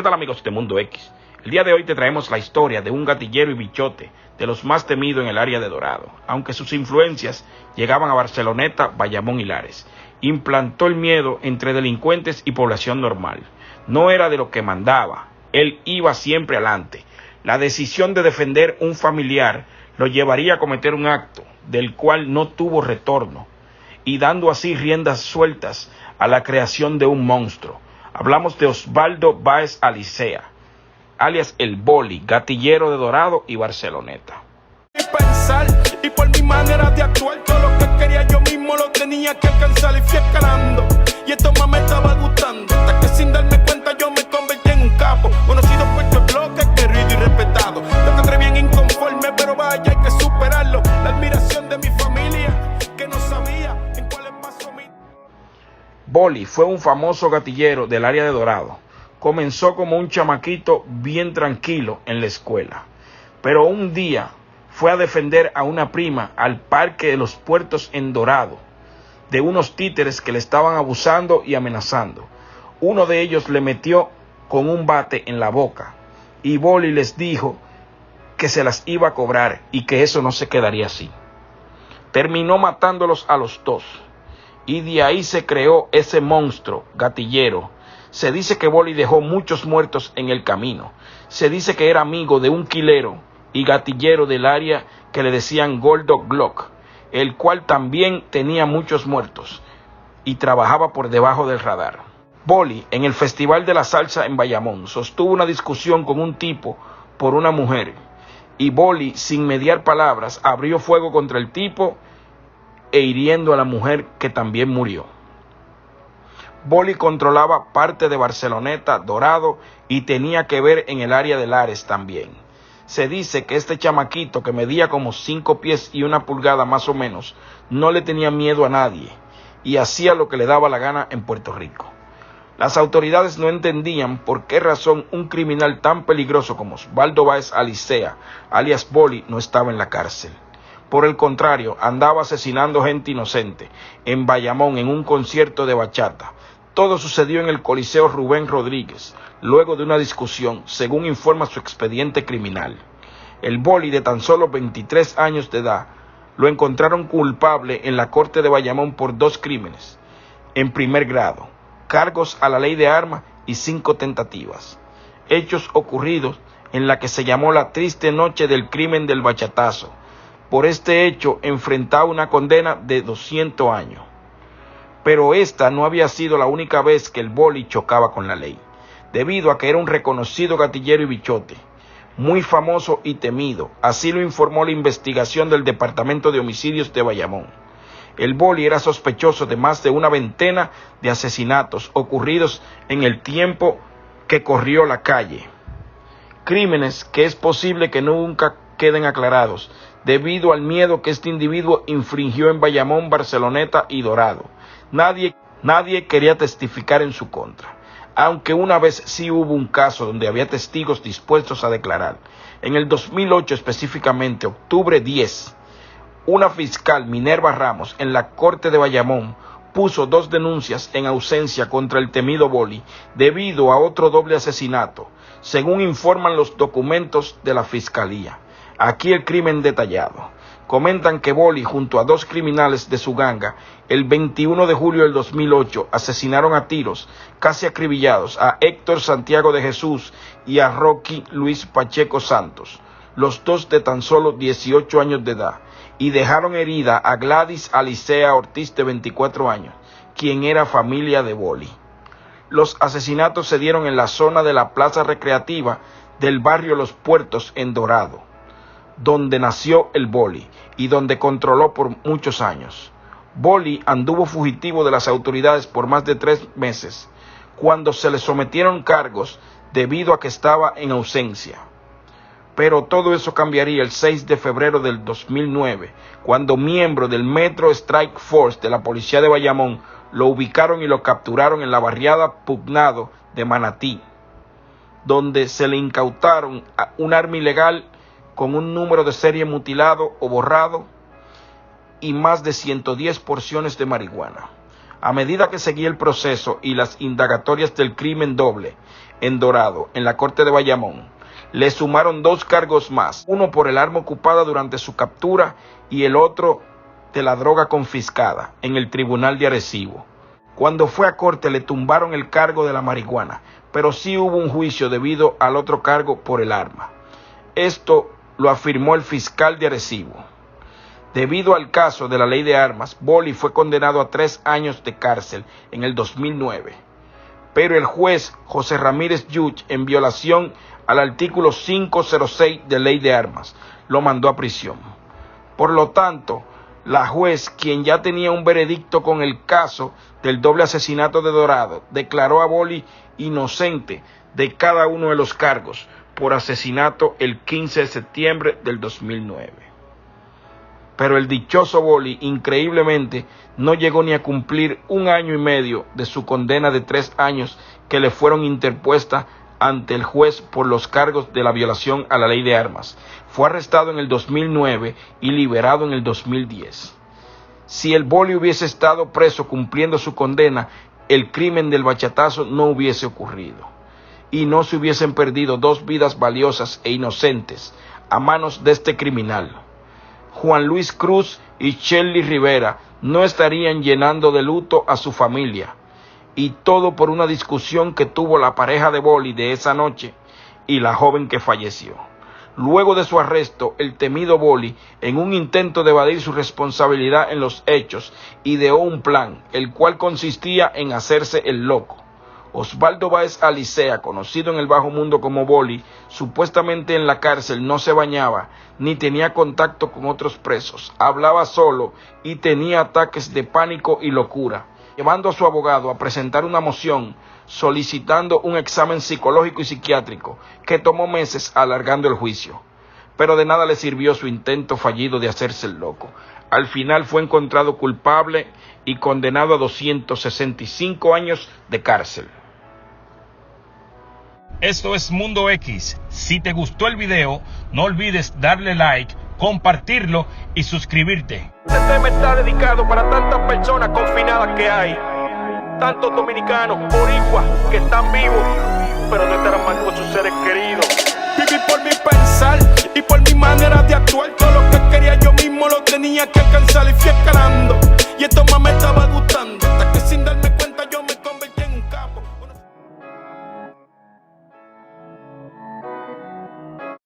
tal, amigos de Mundo X? El día de hoy te traemos la historia de un gatillero y bichote de los más temidos en el área de Dorado. Aunque sus influencias llegaban a Barceloneta, Bayamón y Lares, implantó el miedo entre delincuentes y población normal. No era de lo que mandaba, él iba siempre adelante. La decisión de defender un familiar lo llevaría a cometer un acto del cual no tuvo retorno, y dando así riendas sueltas a la creación de un monstruo. Hablamos de Osvaldo Báez Alicea, alias El Boli, gatillero de Dorado y Barceloneta. Y pensar, y por mi manera de actuar, todo lo que quería yo mismo lo tenía que alcanzar y fui escalando. Y esto más me estaba gustando, hasta que sin darme cuenta yo me convertí en un capo, conocido por este bloque, querido y respetado. Lo encontré bien inconforme, pero vaya, hay que superarlo. La admiración de mi familia, que no sabía en cuál paso mi... Boli fue un famoso gatillero del área de Dorado. Comenzó como un chamaquito bien tranquilo en la escuela, pero un día fue a defender a una prima al parque de los Puertos en Dorado, de unos títeres que le estaban abusando y amenazando. Uno de ellos le metió con un bate en la boca y Boli les dijo que se las iba a cobrar y que eso no se quedaría así. Terminó matándolos a los dos, y de ahí se creó ese monstruo gatillero. Se dice que Boli dejó muchos muertos en el camino. Se dice que era amigo de un quilero y gatillero del área que le decían Gordo Glock, el cual también tenía muchos muertos y trabajaba por debajo del radar. Boli, en el Festival de la Salsa en Bayamón, sostuvo una discusión con un tipo por una mujer, y Boli, sin mediar palabras, abrió fuego contra el tipo e hiriendo a la mujer, que también murió. Boli controlaba parte de Barceloneta, Dorado, y tenía que ver en el área de Lares también. Se dice que este chamaquito, que medía como 5 pies y 1 pulgada más o menos, no le tenía miedo a nadie y hacía lo que le daba la gana en Puerto Rico. Las autoridades no entendían por qué razón un criminal tan peligroso como Osvaldo Báez Alicea, alias Boli, no estaba en la cárcel. Por el contrario, andaba asesinando gente inocente en Bayamón en un concierto de bachata. Todo sucedió en el Coliseo Rubén Rodríguez, luego de una discusión, según informa su expediente criminal. El Boli, de tan solo 23 años de edad, lo encontraron culpable en la corte de Bayamón por 2 crímenes en primer grado, cargos a la ley de armas y 5 tentativas. Hechos ocurridos en la que se llamó la triste noche del crimen del bachatazo. Por este hecho enfrentaba una condena de 200 años. Pero esta no había sido la única vez que el Boli chocaba con la ley, debido a que era un reconocido gatillero y bichote, muy famoso y temido. Así lo informó la investigación del Departamento de Homicidios de Bayamón. El Boli era sospechoso de más de una veintena de asesinatos ocurridos en el tiempo que corrió la calle. Crímenes que es posible que nunca queden aclarados, debido al miedo que este individuo infringió en Bayamón, Barceloneta y Dorado. Nadie quería testificar en su contra, aunque una vez sí hubo un caso donde había testigos dispuestos a declarar. En el 2008, específicamente octubre 10, una fiscal, Minerva Ramos, en la corte de Bayamón, puso 2 denuncias en ausencia contra el temido Boli debido a otro doble asesinato, según informan los documentos de la fiscalía. Aquí el crimen detallado. Comentan que Boli, junto a 2 criminales de su ganga, el 21 de julio del 2008, asesinaron a tiros, casi acribillados, a Héctor Santiago de Jesús y a Rocky Luis Pacheco Santos, los 2 de tan solo 18 años de edad, y dejaron herida a Gladys Alicea Ortiz, de 24 años, quien era familia de Boli. Los asesinatos se dieron en la zona de la plaza recreativa del barrio Los Puertos en Dorado, donde nació el Boli y donde controló por muchos años. Boli anduvo fugitivo de las autoridades por más de 3 meses, cuando se le sometieron cargos debido a que estaba en ausencia. Pero todo eso cambiaría el 6 de febrero del 2009, cuando miembros del Metro Strike Force de la policía de Bayamón lo ubicaron y lo capturaron en la barriada Pugnado de Manatí, donde se le incautaron un arma ilegal con un número de serie mutilado o borrado y más de 110 porciones de marihuana. A medida que seguía el proceso y las indagatorias del crimen doble en Dorado, en la corte de Bayamón, le sumaron 2 cargos más, uno por el arma ocupada durante su captura y el otro de la droga confiscada en el tribunal de Arecibo. Cuando fue a corte le tumbaron el cargo de la marihuana, pero sí hubo un juicio debido al otro cargo por el arma. Esto lo afirmó el fiscal de Arecibo. Debido al caso de la ley de armas, Bolli fue condenado a 3 años de cárcel en el 2009. Pero el juez José Ramírez Yuch, en violación al artículo 506 de ley de armas, lo mandó a prisión. Por lo tanto, la juez, quien ya tenía un veredicto con el caso del doble asesinato de Dorado, declaró a Bolli inocente de cada uno de los cargos por asesinato el 15 de septiembre del 2009. Pero el dichoso Bolli, increíblemente, no llegó ni a cumplir 1 año y medio de su condena de 3 años que le fueron interpuestas ante el juez por los cargos de la violación a la ley de armas. Fue arrestado en el 2009 y liberado en el 2010. Si el Bolli hubiese estado preso cumpliendo su condena, el crimen del bachatazo no hubiese ocurrido y no se hubiesen perdido 2 vidas valiosas e inocentes a manos de este criminal. Juan Luis Cruz y Shelly Rivera no estarían llenando de luto a su familia, y todo por una discusión que tuvo la pareja de Bolli de esa noche y la joven que falleció. Luego de su arresto, el temido Bolli, en un intento de evadir su responsabilidad en los hechos, ideó un plan, el cual consistía en hacerse el loco. Osvaldo Báez Alicea, conocido en el bajo mundo como Bolli, supuestamente en la cárcel no se bañaba, ni tenía contacto con otros presos, hablaba solo y tenía ataques de pánico y locura, llevando a su abogado a presentar una moción solicitando un examen psicológico y psiquiátrico que tomó meses alargando el juicio. Pero de nada le sirvió su intento fallido de hacerse el loco. Al final fue encontrado culpable y condenado a 265 años de cárcel. Esto es Mundo X. Si te gustó el video, no olvides darle like, compartirlo y suscribirte. Este tema está dedicado para tantas personas confinadas que hay, tantos dominicanos, boricuas, que están vivos, pero no estarán mal con sus seres queridos. Viví por mi pensar y por mi manera de actuar. Todo lo que quería yo mismo lo tenía que alcanzar y fui escalando, y esto más me estaba gustando.